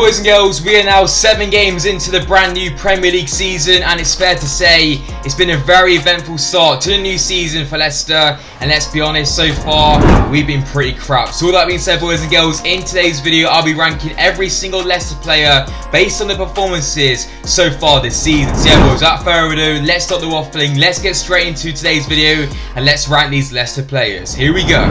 boys and girls, we are now 7 games into the brand new Premier League season, and it's fair to say it's been a very eventful start to the new season for Leicester, and let's be honest, so far we've been pretty crap. So all that being said, boys and girls, in today's video I'll be ranking every single Leicester player based on the performances so far this season. So yeah boys, without further ado, let's stop the waffling, let's get straight into today's video and let's rank these Leicester players. Here we go.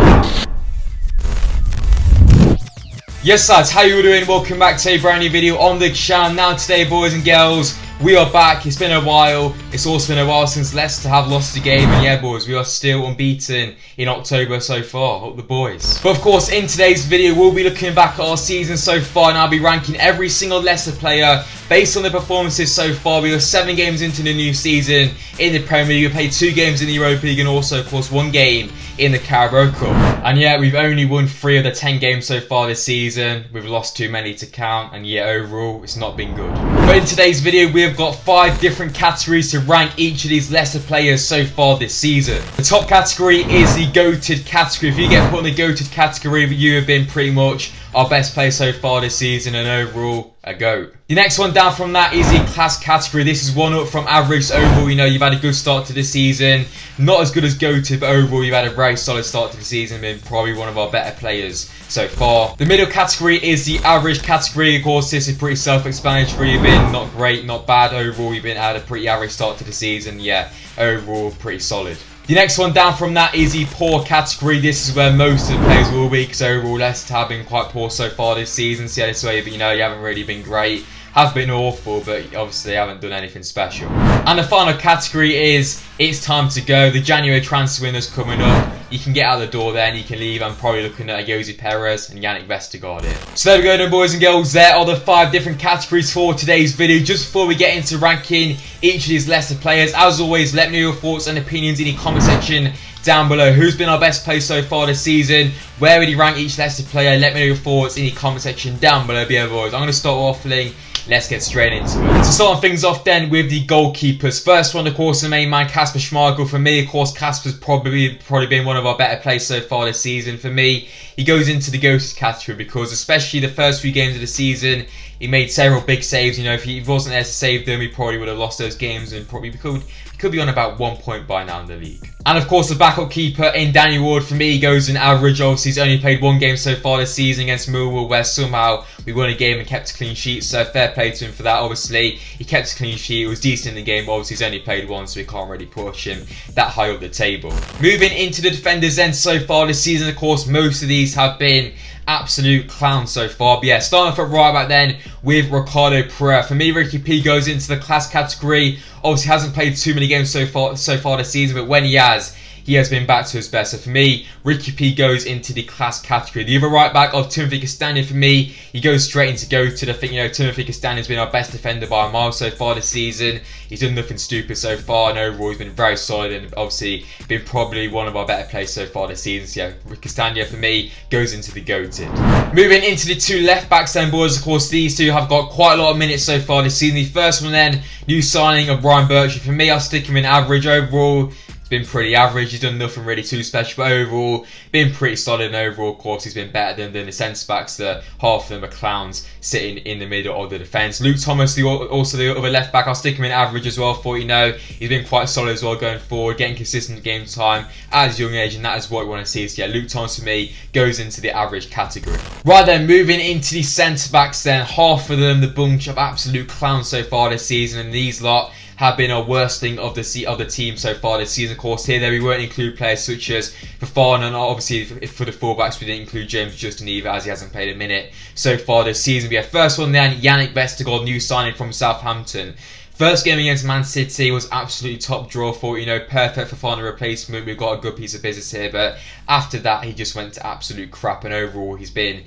Yes lads, how you all doing? Welcome back to a brand new video on the channel. Now today, boys and girls, we are back. It's been a while. It's also been a while since Leicester have lost a game, and yeah boys, we are still unbeaten in October so far. Up the boys. But of course, in today's video we'll be looking back at our season so far, and I'll be ranking every single Leicester player based on the performances so far. We are 7 games into the new season in the Premier League. We played 2 games in the Europa League and also of course 1 game in the Carabao Cup. And yeah, we've only won 3 of the 10 games so far this season. We've lost too many to count, and yeah, overall it's not been good. But in today's video we have got 5 different categories to rank each of these Leicester players so far this season. The top category is the GOATed category. If you get put in the GOATed category, you have been pretty much our best player so far this season and overall a GOAT. The next one down from that is the class category. This is one up from average to overall. You know, you've had a good start to the season. Not as good as GOATed, but overall you've had a very solid start to the season, been probably one of our better players so far. The middle category is the average category. Of course, this is pretty self-explanatory. You've been not great, not bad. Overall, you've been had a pretty average start to the season. Yeah, overall pretty solid. The next one down from that is the poor category. This is where most of the players will be, because overall Leicester have been quite poor so far this season. So yeah, this way, but you know, you haven't really been great. Have been awful, but obviously haven't done anything special. And the final category is it's time to go. The January transfer window's coming up. You can get out the door then, you can leave. I'm probably looking at Yuri Tillems and Yannick Wester here. So there we go then, boys and girls. There are the 5 different categories for today's video. Just before we get into ranking each of these Leicester players, as always, let me know your thoughts and opinions in the comment section down below. Who's been our best player so far this season? Where would you rank each Leicester player? Let me know your thoughts in the comment section down below. But yeah, boys, I'm going to start waffling. Let's get straight into it. So starting things off then with the goalkeepers. First one, of course, the main man, Kasper Schmeichel. For me, of course, Kasper's probably been one of our better players so far this season. For me, he goes into the GOATed category because especially the first few games of the season, he made several big saves. You know, if he wasn't there to save them, he probably would have lost those games and probably could be on about 1 point by now in the league. And of course, the backup keeper in Danny Ward, for me, goes in average. Obviously, he's only played 1 game so far this season against Millwall, where somehow we won a game and kept a clean sheet. So fair play to him for that. Obviously, he kept a clean sheet. It was decent in the game, but obviously he's only played 1, so we can't really push him that high up the table. Moving into the defenders then so far this season, of course, most of these have been absolute clowns so far. But yeah, starting off at right back then with Ricardo Pereira. For me, Ricky P goes into the class category. Obviously hasn't played too many games so far this season, but when he has been back to his best. So for me, Ricky P goes into the class category. The other right back of Timothy Castagne, for me, he goes straight into GOATed. I think, you know, Timothy Castagne has been our best defender by a mile so far this season. He's done nothing stupid so far, and overall he's been very solid and obviously been probably one of our better players so far this season. So yeah, Castagne for me goes into the GOATed. Moving into the 2 left backs then, boys, of course these 2 have got quite a lot of minutes so far this season. The first one then, new signing of Berkshire. For me, I'll stick him in average. Overall, been pretty average. He's done nothing really too special, but overall been pretty solid, and overall of course he's been better than the centre backs. The half of them are clowns sitting in the middle of the defence. Luke Thomas, also the other left back, I'll stick him in average as well. For, you know, he's been quite solid as well going forward, getting consistent game time at his young age, and that is what we want to see. So yeah, Luke Thomas for me goes into the average category. Right then, moving into the centre backs then, half of them the bunch of absolute clowns so far this season, and these lot have been our worst thing of the team so far this season. Of course, here we won't include players such as Fofana, and obviously for the fullbacks we didn't include James Justin either, as he hasn't played a minute so far this season. But yeah, first one then, Yannick Wester, new signing from Southampton. First game against Man City was absolutely top draw for, you know, perfect Fofana replacement. We've got a good piece of business here, but after that he just went to absolute crap, and overall he's been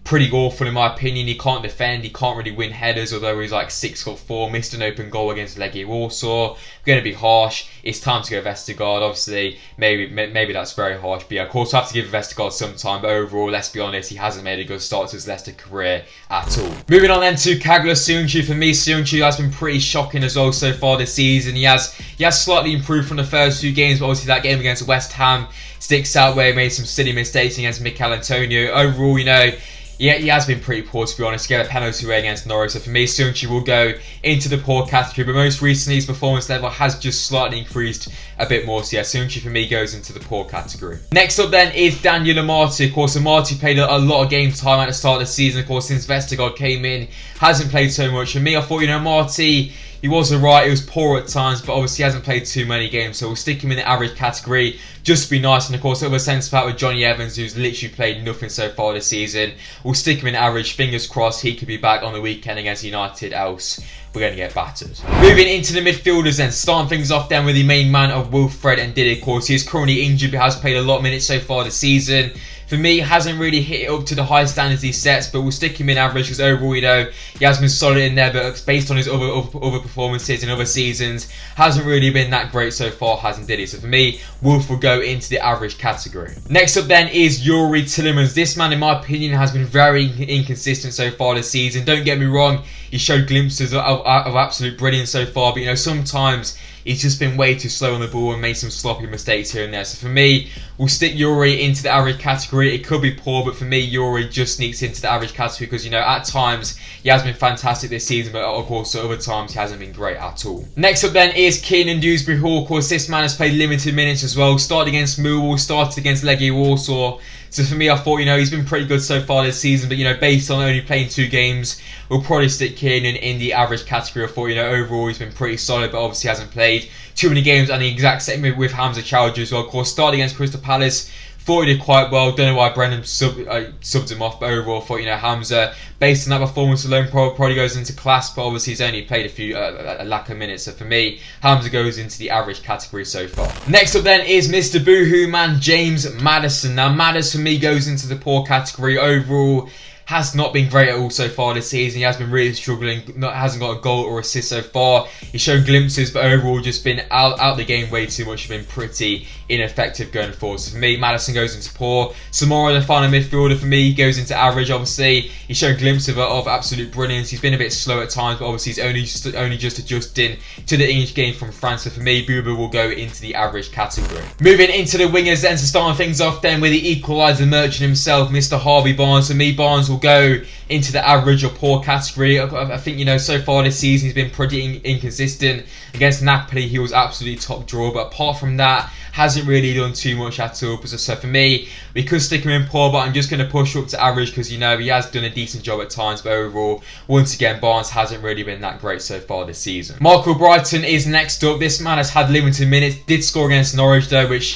pretty awful in my opinion. He can't defend, he can't really win headers, although he's like 6'4", missed an open goal against Legia Warsaw. We're going to be harsh. It's time to go Vestergaard. Obviously, maybe that's very harsh, but yeah, of course, I have to give Vestergaard some time. But overall, let's be honest, he hasn't made a good start to his Leicester career at all. Moving on then to Kagler Soyuncu. For me, Soyuncu has been pretty shocking as well so far this season. He has slightly improved from the first 2 games, but obviously that game against West Ham sticks out where he made some silly mistakes against Mikel Antonio. Overall, you know, yeah, he has been pretty poor, to be honest. He gave a penalty away against Norwich, so for me, Sunchi will go into the poor category, but most recently his performance level has just slightly increased a bit more, so yeah, Sunchi for me goes into the poor category. Next up then is Daniella Martin. Of course, Martin played a lot of game time at the start of the season. Of course, since Vestergaard came in, hasn't played so much. For me, I thought, Martin, he was alright, he was poor at times, but obviously he hasn't played too many games, so we'll stick him in the average category just to be nice. And of course, other centre back with Johnny Evans, who's literally played nothing so far this season. We'll stick him in average, fingers crossed he could be back on the weekend against United, else we're going to get battered. Moving into the midfielders then, starting things off then with the main man of Wilfred and Diddy. Of course, he is currently injured but has played a lot of minutes so far this season. For me, hasn't really hit it up to the high standards he sets, but we'll stick him in average because overall, he has been solid in there, but based on his other performances in other seasons, hasn't really been that great so far, hasn't Diddy. So for me, Wolf will go into the average category. Next up then is Yuri Tillems. This man, in my opinion, has been very inconsistent so far this season. Don't get me wrong, he showed glimpses of absolute brilliance so far, but sometimes he's just been way too slow on the ball and made some sloppy mistakes here and there. So for me, we'll stick Yuri into the average category. It could be poor, but for me, Yuri just sneaks into the average category because, at times he has been fantastic this season, but of course, at other times he hasn't been great at all. Next up then is Keenan Dewsbury Hall. Of course, this man has played limited minutes as well. Started against Millwall, started against Legia Warsaw. So for me, I thought, he's been pretty good so far this season, but, based on only playing 2 games, we'll probably stick Keenan in the average category. I thought, overall he's been pretty solid, but obviously hasn't played too many games, and the exact same with Hamza Chowdhury as well. Of course, started against Crystal Palace, thought he did quite well. Don't know why Brendan subbed him off, but overall, I thought, Hamza, based on that performance alone, probably goes into class, but obviously he's only played a lack of minutes. So for me, Hamza goes into the average category so far. Next up then is Mr. Boohoo Man, James Madison. Now, Madison for me goes into the poor category. Overall, has not been great at all so far this season. He has been really struggling, hasn't got a goal or assist so far. He's shown glimpses, but overall just been out the game way too much. Been pretty ineffective going forward. So for me, Madison goes into poor. Soumares, the final midfielder, for me, goes into average. Obviously, he's shown glimpses of absolute brilliance. He's been a bit slow at times, but obviously he's only just adjusting to the English game from France. So for me, Booba will go into the average category. Moving into the wingers then, so starting things off then with the equaliser merchant himself, Mr. Harvey Barnes. For me, Barnes will go into the average or poor category. I think, so far this season he's been pretty inconsistent. Against Napoli, he was absolutely top draw, but apart from that, hasn't really done too much at all. So for me, we could stick him in poor, but I'm just going to push up to average because, he has done a decent job at times, but overall, once again, Barnes hasn't really been that great so far this season. Michael Brighton is next up. This man has had limited minutes, did score against Norwich though, which,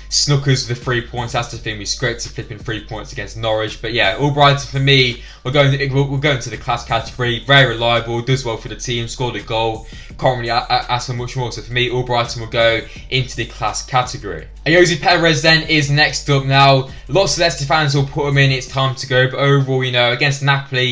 snuck us the 3 points. That's the thing, we scraped to flipping 3 points against Norwich. But yeah, all Brighton for me, we're going to the class category. Very reliable, does well for the team, scored a goal. Can't really ask for much more. So for me, all Brighton will go into the class category. Ayoze Perez then is next up. Now, lots of Leicester fans will put him in, it's time to go. But overall, against Napoli,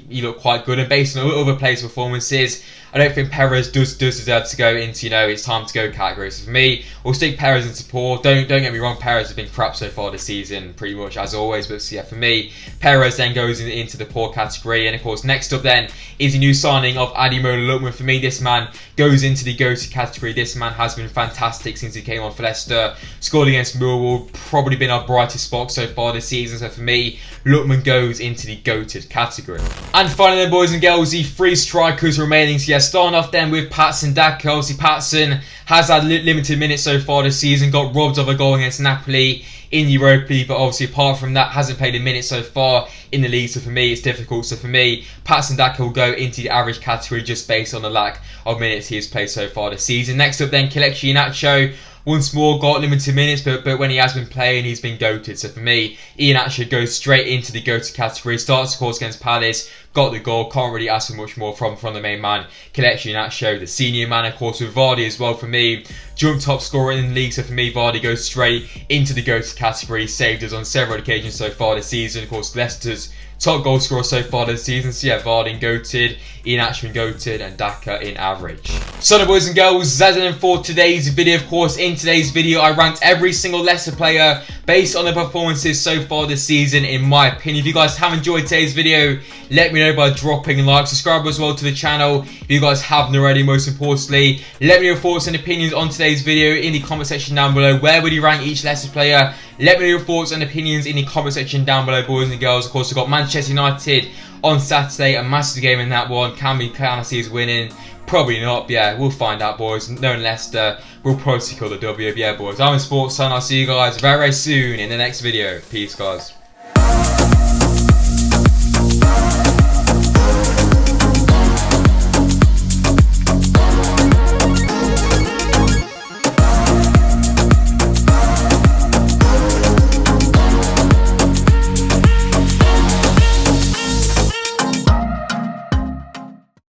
he looked quite good. And based on other players' performances, I don't think Perez does deserve to go into, it's time to go category. So for me, we'll stick Perez into poor. Don't get me wrong, Perez has been crap so far this season, pretty much as always. But yeah, for me, Perez then goes into the poor category. And of course, next up then is the new signing of Ademola Lookman. For me, this man goes into the go-to category. This man has been fantastic since he came on for Leicester. Scored against Millwall, probably been our brightest spot so far this season. So for me, Lookman goes into the go-to category. And finally, boys and girls, the 3 strikers remaining. So yeah, starting off then with Patson Daka. Obviously, Patson has had limited minutes so far this season. Got robbed of a goal against Napoli in the Europa League, but obviously apart from that, hasn't played a minute so far in the league. So for me, it's difficult. So for me, Patson Daka will go into the average category just based on the lack of minutes he has played so far this season. Next up then, Kelechi Iheanacho. Once more, got limited minutes, but when he has been playing, he's been goated. So for me, Iheanacho goes straight into the go-to category. Starts, of course, against Palace. Got the goal. Can't really ask for much more from the main man, Kelechi Iheanacho, the senior man. Of course, with Vardy as well, for me, joint top scorer in the league. So for me, Vardy goes straight into the go-to category. Saved us on several occasions so far this season. Of course, Leicester's top goal scorer so far this season. So yeah, Vardy goated, Iheanacho goated, and Daka in average. So the boys and girls, that's it for today's video. Of course, in today's video, I ranked every single Leicester player based on their performances so far this season, in my opinion. If you guys have enjoyed today's video, let me me know by dropping a like. Subscribe as well to the channel if you guys haven't already. Most importantly, let me know your thoughts and opinions on today's video in the comment section down below. Where would you rank each Leicester player? Let me know your thoughts and opinions in the comment section down below, boys and girls. Of course, we've got Manchester United on Saturday, a massive game in that one. Can I see us winning? Probably not, but yeah, we'll find out, boys. Knowing Leicester, we'll probably secure the W. Yeah, boys, I'm SPORTSA, and I'll see you guys very, very soon in the next video. Peace, guys.